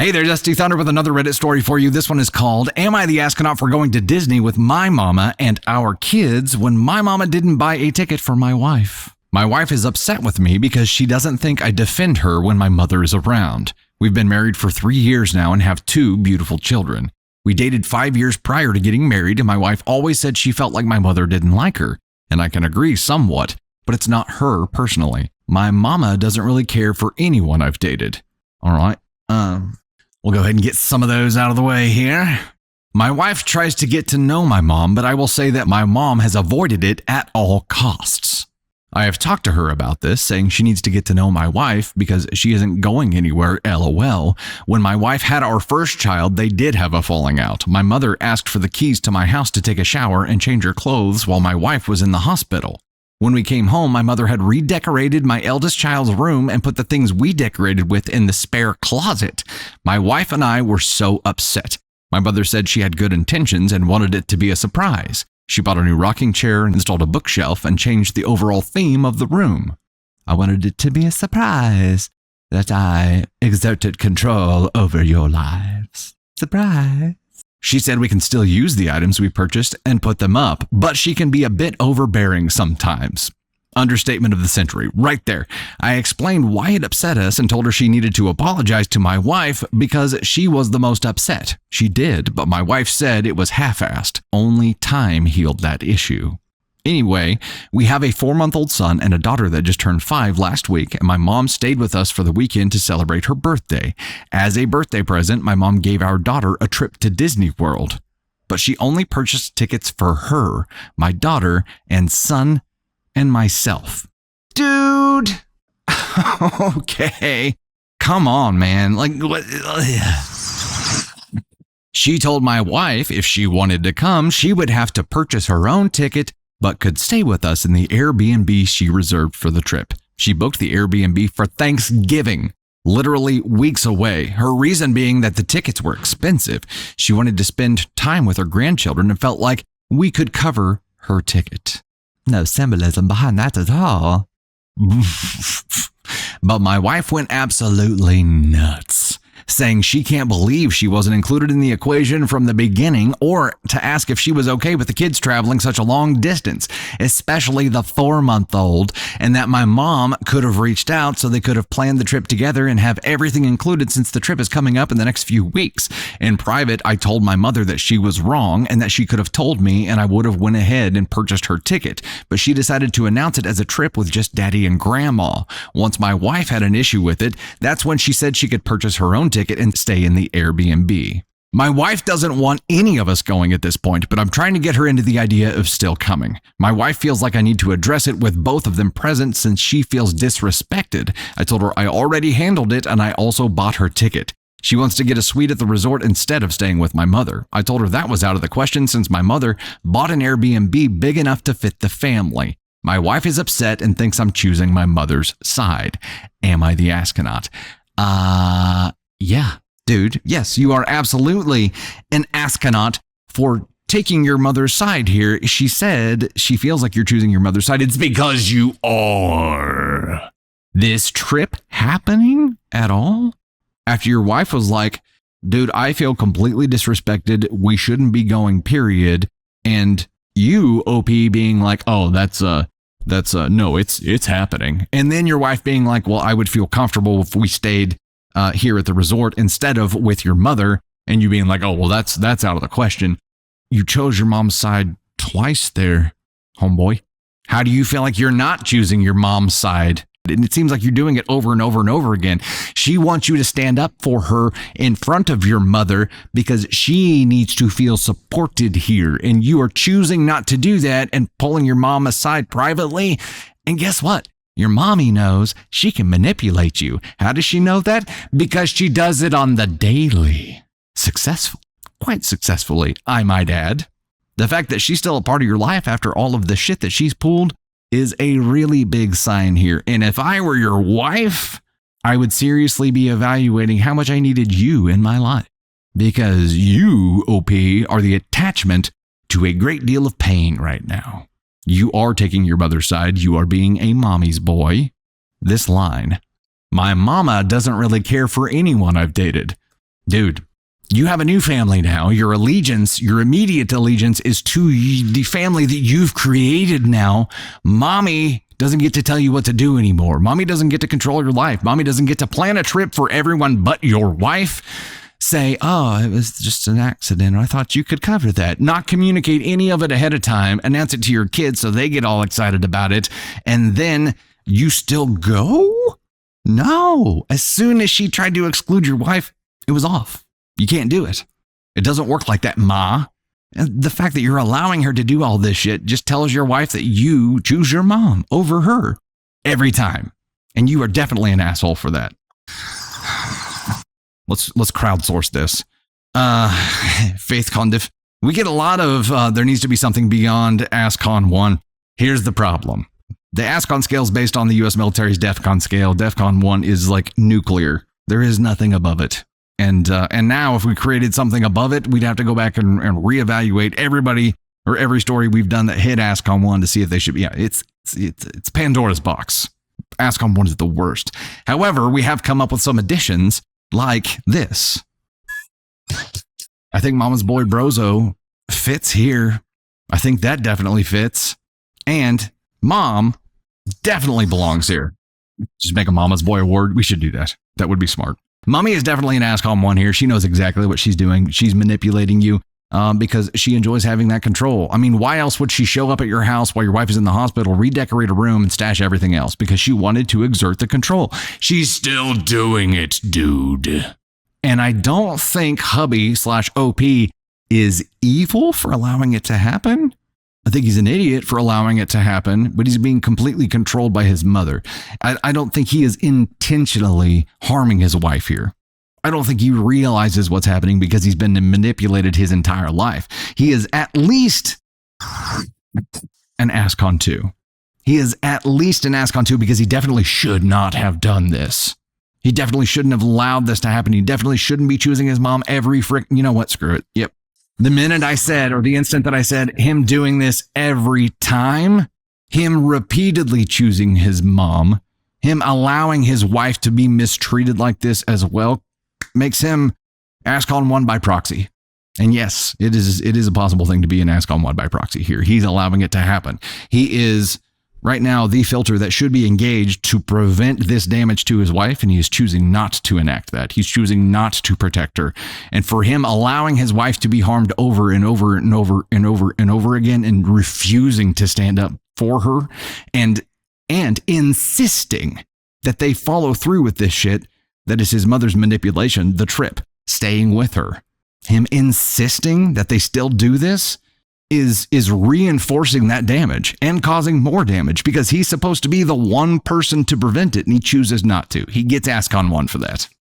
Hey there, Dusty Thunder with another Reddit story for you. This one is called, Am I the Astronaut for Going to Disney with My Mama and Our Kids when my mama didn't buy a ticket for my wife? My wife is upset with me because she doesn't think I defend her when my mother is around. We've been married for 3 years now and have 2 beautiful children. We dated 5 years prior to getting married, and my wife always said she felt like my mother didn't like her. And I can agree somewhat, but it's not her personally. My mama doesn't really care for anyone I've dated. All right, we'll go ahead and get some of those out of the way here. My wife tries to get to know my mom, but I will say that my mom has avoided it at all costs. I have talked to her about this, saying she needs to get to know my wife because she isn't going anywhere, LOL. When my wife had our first child, they did have a falling out. My mother asked for the keys to my house to take a shower and change her clothes while my wife was in the hospital. When we came home, my mother had redecorated my eldest child's room and put the things we decorated with in the spare closet. My wife and I were so upset. My mother said she had good intentions and wanted it to be a surprise. She bought a new rocking chair, installed a bookshelf, and changed the overall theme of the room. I wanted it to be a surprise that I exerted control over your lives. Surprise. She said we can still use the items we purchased and put them up, but she can be a bit overbearing sometimes. Understatement of the century, right there. I explained why it upset us and told her she needed to apologize to my wife because she was the most upset. She did, but my wife said it was half-assed. Only time healed that issue. Anyway, we have a 4-month-old son and a daughter that just turned 5 last week, and my mom stayed with us for the weekend to celebrate her birthday. As a birthday present, my mom gave our daughter a trip to Disney World, but she only purchased tickets for her, my daughter, and son, and myself. Dude! Okay. Come on, man. Like, what? She told my wife if she wanted to come, she would have to purchase her own ticket, but could stay with us in the Airbnb she reserved for the trip. She booked the Airbnb for Thanksgiving, literally weeks away. Her reason being that the tickets were expensive. She wanted to spend time with her grandchildren and felt like we could cover her ticket. No symbolism behind that at all. But my wife went absolutely nuts, saying she can't believe she wasn't included in the equation from the beginning, or to ask if she was okay with the kids traveling such a long distance, especially the 4-month-old, and that my mom could have reached out so they could have planned the trip together and have everything included since the trip is coming up in the next few weeks. In private, I told my mother that she was wrong and that she could have told me and I would have went ahead and purchased her ticket, but she decided to announce it as a trip with just daddy and grandma. Once my wife had an issue with it, that's when she said she could purchase her own ticket and stay in the Airbnb. My wife doesn't want any of us going at this point, but I'm trying to get her into the idea of still coming. My wife feels like I need to address it with both of them present since she feels disrespected. I told her I already handled it and I also bought her ticket. She wants to get a suite at the resort instead of staying with my mother. I told her that was out of the question since my mother bought an Airbnb big enough to fit the family. My wife is upset and thinks I'm choosing my mother's side. Am I the astronaut? Yeah, dude. Yes, you are absolutely an astronaut for taking your mother's side here. She said she feels like you're choosing your mother's side. It's because you are. This trip happening at all? After your wife was like, dude, I feel completely disrespected. We shouldn't be going, period. And you, OP, being like, oh, no, it's happening. And then your wife being like, well, I would feel comfortable if we stayed here at the resort instead of with your mother, and you being like, oh, well, that's out of the question. You chose your mom's side twice there, homeboy. How do you feel like you're not choosing your mom's side? And it seems like you're doing it over and over and over again. She wants you to stand up for her in front of your mother because she needs to feel supported here. And you are choosing not to do that and pulling your mom aside privately. And guess what? Your mommy knows she can manipulate you. How does she know that? Because she does it on the daily. Quite successfully, I might add. The fact that she's still a part of your life after all of the shit that she's pulled is a really big sign here. And if I were your wife, I would seriously be evaluating how much I needed you in my life. Because you, OP, are the attachment to a great deal of pain right now. You are taking your mother's side. You are being a mommy's boy. This line, my mama doesn't really care for anyone I've dated. Dude, you have a new family now. Your allegiance, your immediate allegiance is to the family that you've created now. Mommy doesn't get to tell you what to do anymore. Mommy doesn't get to control your life. Mommy doesn't get to plan a trip for everyone but your wife. Say, oh, it was just an accident. I thought you could cover that. Not communicate any of it ahead of time. Announce it to your kids so they get all excited about it. And then you still go? No. As soon as she tried to exclude your wife, it was off. You can't do it. It doesn't work like that, Ma. And the fact that you're allowing her to do all this shit just tells your wife that you choose your mom over her every time. And you are definitely an asshole for that. Let's crowdsource this. Faith Condiff. We get a lot of there needs to be something beyond ASCON 1. Here's the problem. The ASCON scale is based on the U.S. military's DEFCON scale. DEFCON 1 is like nuclear. There is nothing above it. And now if we created something above it, we'd have to go back and reevaluate everybody or every story we've done that hit ASCON 1 to see if they should be. Yeah, it's Pandora's box. ASCON 1 is the worst. However, we have come up with some additions like this. I think Mama's Boy Brozo fits here. I think that definitely fits. And Mom definitely belongs here. Just make a Mama's Boy award. We should do that. That would be smart. Mommy is definitely an ASCON 1 here. She knows exactly what she's doing. She's manipulating you because she enjoys having that control. I mean, why else would she show up at your house while your wife is in the hospital, redecorate a room, and stash everything else? Because she wanted to exert the control. She's still doing it, dude. And I don't think hubby/OP is evil for allowing it to happen. I think he's an idiot for allowing it to happen, but he's being completely controlled by his mother. I don't think he is intentionally harming his wife here. I don't think he realizes what's happening because he's been manipulated his entire life. He is at least an ASCON 2. He is at least an ASCON 2 because he definitely should not have done this. He definitely shouldn't have allowed this to happen. He definitely shouldn't be choosing his mom every you know what? Screw it. Yep. The minute I said, or the instant that I said him doing this every time, him repeatedly choosing his mom, him allowing his wife to be mistreated like this as well, makes him ASCON 1 by proxy. And yes, it is a possible thing to be an ASCON 1 by proxy here. He's allowing it to happen. He is right now the filter that should be engaged to prevent this damage to his wife, and he is choosing not to enact that. He's choosing not to protect her. And for him allowing his wife to be harmed over and over and over and over and over again and refusing to stand up for her and insisting that they follow through with this shit, that is his mother's manipulation, the trip, staying with her. Him insisting that they still do this is reinforcing that damage and causing more damage because he's supposed to be the one person to prevent it, and he chooses not to. He gets ASCON 1 for that.